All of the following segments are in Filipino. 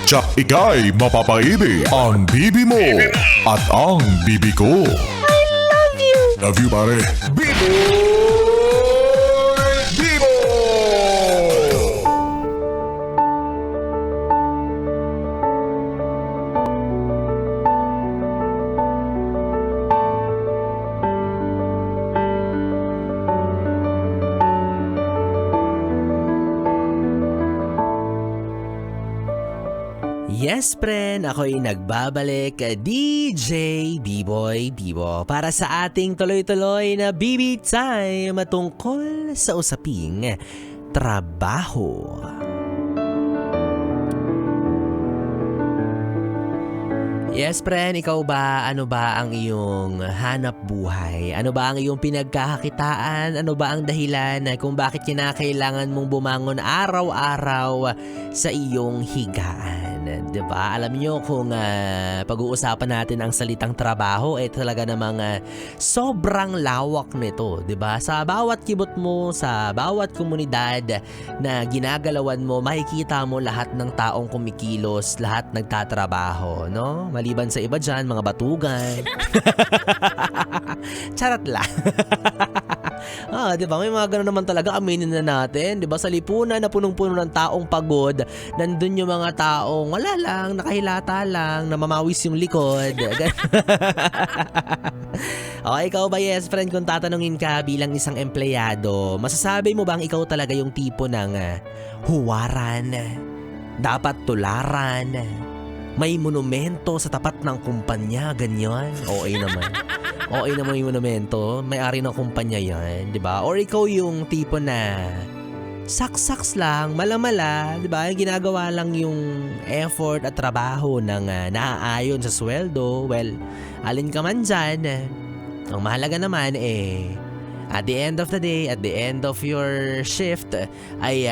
Tsak ika'y mapapaibig ang bibi mo at ang bibi ko. Love you, pare. Bibo! Bibo! Yes, friend, ako'y nagbabalik, DJ B-Boy Bibo, para sa ating tuloy-tuloy na BB Time tungkol sa usaping trabaho. Yes, friend, ikaw ba? Ano ba ang iyong hanap buhay? Ano ba ang iyong pinagkakakitaan? Ano ba ang dahilan kung bakit kinakailangan mong bumangon araw-araw sa iyong higaan? Diba? Alam nyo kung pag-uusapan natin ang salitang trabaho, talaga namang sobrang lawak nito. Diba? Sa bawat kibot mo, sa bawat komunidad na ginagalawan mo, makikita mo lahat ng taong kumikilos, lahat nagtatrabaho, no? Maliban sa iba dyan, mga batugan. Charot lang. Diba? May mga gano'n naman talaga, aminin na natin. Diba? Sa lipunan na punong-puno ng taong pagod, nandun yung mga taong wala lang, nakahilata lang, namamawis yung likod. Okay, ikaw ba, yes friend, kung tatanungin ka bilang isang empleyado, masasabi mo bang ikaw talaga yung tipo ng huwaran, dapat tularan, may monumento sa tapat ng kumpanya, ganyan? Okay naman. Okay naman yung monumento, may-ari ng kumpanya yan, di ba? Or ikaw yung tipo na saks-saks lang, mala-mala, di ba? Ginagawa lang yung effort at trabaho ng naaayon sa sweldo. Well, alin ka man dyan, ang mahalaga naman at the end of the day, at the end of your shift, ay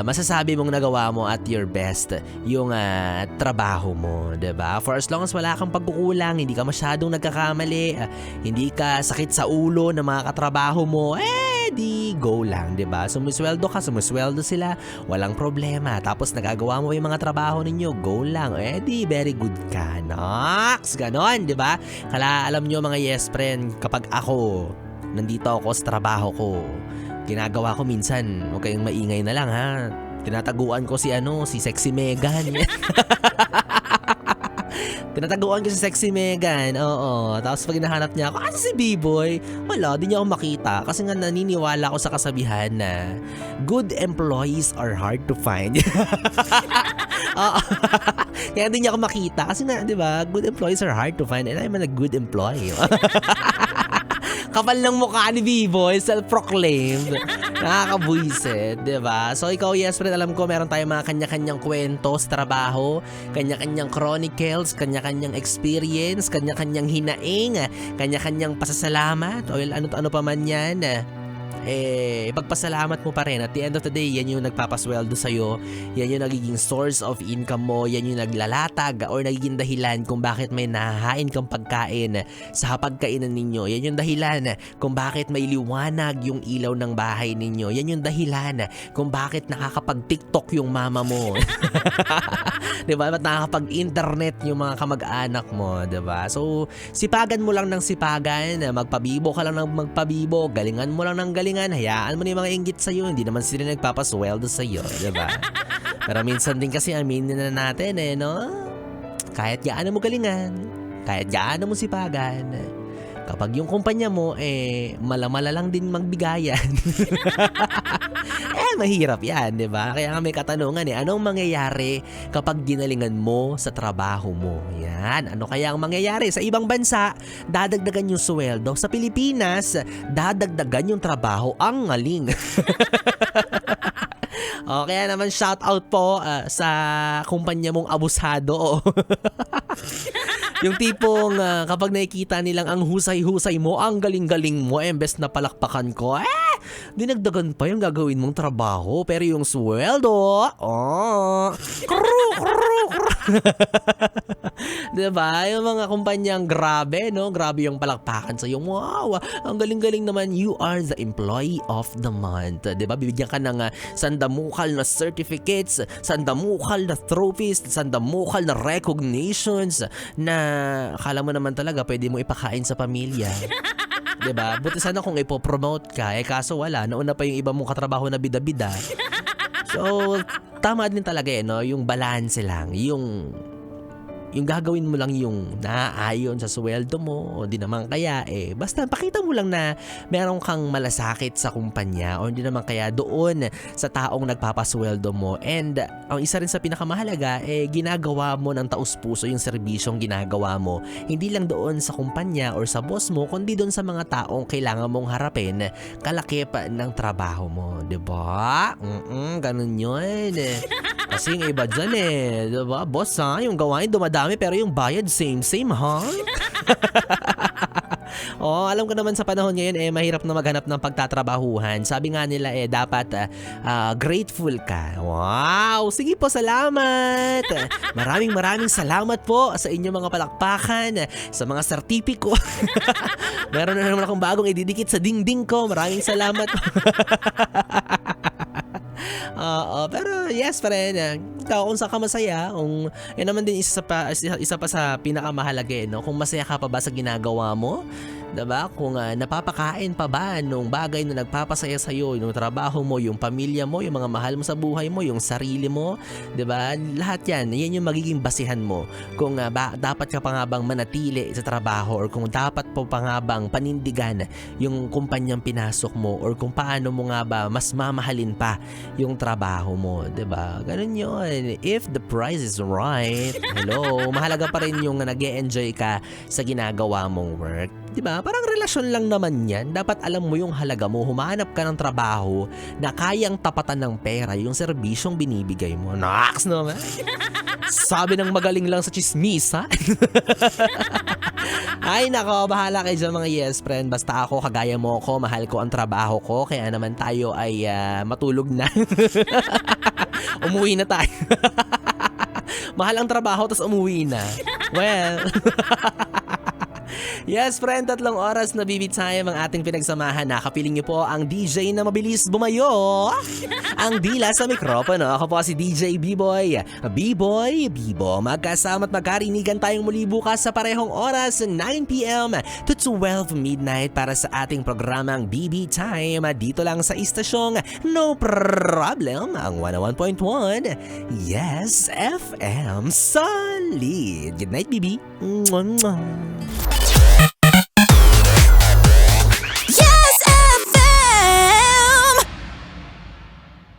masasabi mong nagawa mo at your best yung trabaho mo, diba? For as long as wala kang pagkukulang, hindi ka masyadong nagkakamali, hindi ka sakit sa ulo ng mga katrabaho mo, di go lang, diba? Sumusweldo ka, sumusweldo sila, walang problema. Tapos nagagawa mo yung mga trabaho ninyo, go lang, di very good ka, Nox! Ganon, diba? Kala alam nyo mga yes friend, kapag ako nandito ako sa trabaho ko, ginagawa ko minsan, huwag kayong maingay na lang ha, tinataguan ko si Sexy Megan. Tinataguan ko si Sexy Megan, oo. Tapos pag hinahanap niya ako, si B-Boy? Wala, di niya ako makita. Kasi nga naniniwala ako sa kasabihan na good employees are hard to find. Oo. Kaya di niya ako makita. Kasi nga, di ba, good employees are hard to find and I'm a good employee. Kapal ng mukha ni B-Boy, self-proclaimed. Nakakabuisit, diba? So ikaw, yes friend, alam ko meron tayong mga kanya-kanyang kwento sa trabaho, kanya-kanyang chronicles, kanya-kanyang experience, kanya-kanyang hinaing, kanya-kanyang pasasalamat, o ano pa man yan. Ipagpasalamat mo pa rin. At the end of the day, yan yung nagpapasweldo sa'yo, yan yung nagiging source of income mo, yan yung naglalatag or nagiging dahilan kung bakit may nahahain kang pagkain sa hapagkainan ninyo. Yan yung dahilan kung bakit may liwanag yung ilaw ng bahay ninyo. Yan yung dahilan kung bakit nakakapag-TikTok yung mama mo. Diba? Ba't nakakapag-internet yung mga kamag-anak mo, diba? So, sipagan mo lang ng sipagan, magpabibo ka lang ng magpabibo, galingan mo lang ng galingan, hayaan mo na yung mga inggit sa'yo, hindi naman sila nagpapasweldo sa'yo, diba? Pero minsan din kasi aminin na natin no? Kahit gaano mo galingan, kahit gaano mo sipagan, kapag yung kumpanya mo, malamala lang din magbigayan. Mahirap yan, diba? Kaya nga may katanungan anong mangyayari kapag ginalingan mo sa trabaho mo? Yan, ano kaya ang mangyayari? Sa ibang bansa, dadagdagan yung sweldo. Sa Pilipinas, dadagdagan yung trabaho. Ang ngaling. Kaya naman shout out po sa kumpanya mong abusado. Yung tipong kapag nakikita nilang ang husay-husay mo, ang galing-galing mo, imbes na palakpakan ko, dinagdagan pa yung gagawin mong trabaho, pero yung sweldo, Diba? Yung mga kumpanyang grabe, no? Grabe yung palakpakan sa'yo. Wow, ang galing-galing naman. You are the employee of the month. Diba? Bibigyan ka ng sandamukal na certificates, sandamukal na trophies, sandamukal na recognitions na akala mo naman talaga pwede mo ipakain sa pamilya. Diba? Buti sana kung ipopromote ka, kaso wala. Nauna pa yung iba mong katrabaho na bida-bida. So, tama din talaga no? Yung balance lang. Yung gagawin mo lang yung naaayon sa sweldo mo o di naman kaya basta pakita mo lang na meron kang malasakit sa kumpanya o hindi naman kaya doon sa taong nagpapasweldo mo. And ang isa rin sa pinakamahalaga ginagawa mo ng taus-puso yung serbisyong ginagawa mo, hindi lang doon sa kumpanya or sa boss mo kundi doon sa mga taong kailangan mong harapin kalakip ng trabaho mo, diba? Ganun yun. Kasi yung iba dyan diba? Boss yung gawain dumadami pero yung bayad same ha? Alam ko naman sa panahon ngayon mahirap na maghanap ng pagtatrabahuhan. Sabi nga nila dapat grateful ka. Wow! Sige po, salamat! Maraming salamat po sa inyong mga palakpakan, sa mga sertipiko. Meron na naman akong bagong ididikit sa dingding ko. Maraming salamat. Pero yes pa rin, kung saan ka masaya, yan naman din isa pa sa pinakamahalaga no? Kung masaya ka pa ba sa ginagawa mo, diba? Kung napapakain pa ba nung bagay na nagpapasaya sa'yo, yung trabaho mo, yung pamilya mo, yung mga mahal mo sa buhay mo, yung sarili mo, diba? Lahat yan yung magiging basihan mo kung dapat ka pa nga bang manatili sa trabaho or kung dapat pa nga bang panindigan yung kumpanyang pinasok mo or kung paano mo nga ba mas mamahalin pa yung trabaho mo, diba? Ganun yun. If the price is right, hello, mahalaga pa rin yung nag-e-enjoy ka sa ginagawa mong work. Diba? Parang relasyon lang naman yan. Dapat alam mo yung halaga mo. Humanap ka ng trabaho na kayang tapatan ng pera yung serbisyong binibigay mo. Naks naman. Sabi ng magaling lang sa chismis, ha? Ay nako, bahala kayo dyan mga yes friend. Basta ako, kagaya mo ako, mahal ko ang trabaho ko. Kaya naman tayo ay matulog na. Umuwi na tayo. Mahal ang trabaho, tas umuwi na. Well... Yes friend, 3 oras na BB Time ang ating pinagsamahan. Nakapiling niyo po ang DJ na mabilis bumayo. Ang dila sa mikropono. Ako po si DJ B-Boy. B-Boy, Bibo. Magkasama at magkarinigan tayong muli bukas sa parehong oras 9pm to 12 midnight para sa ating programang BB Time. Dito lang sa istasyong No Problem, ang 101.1 Yes FM Solid. Good night, BB. Mwah, mwah.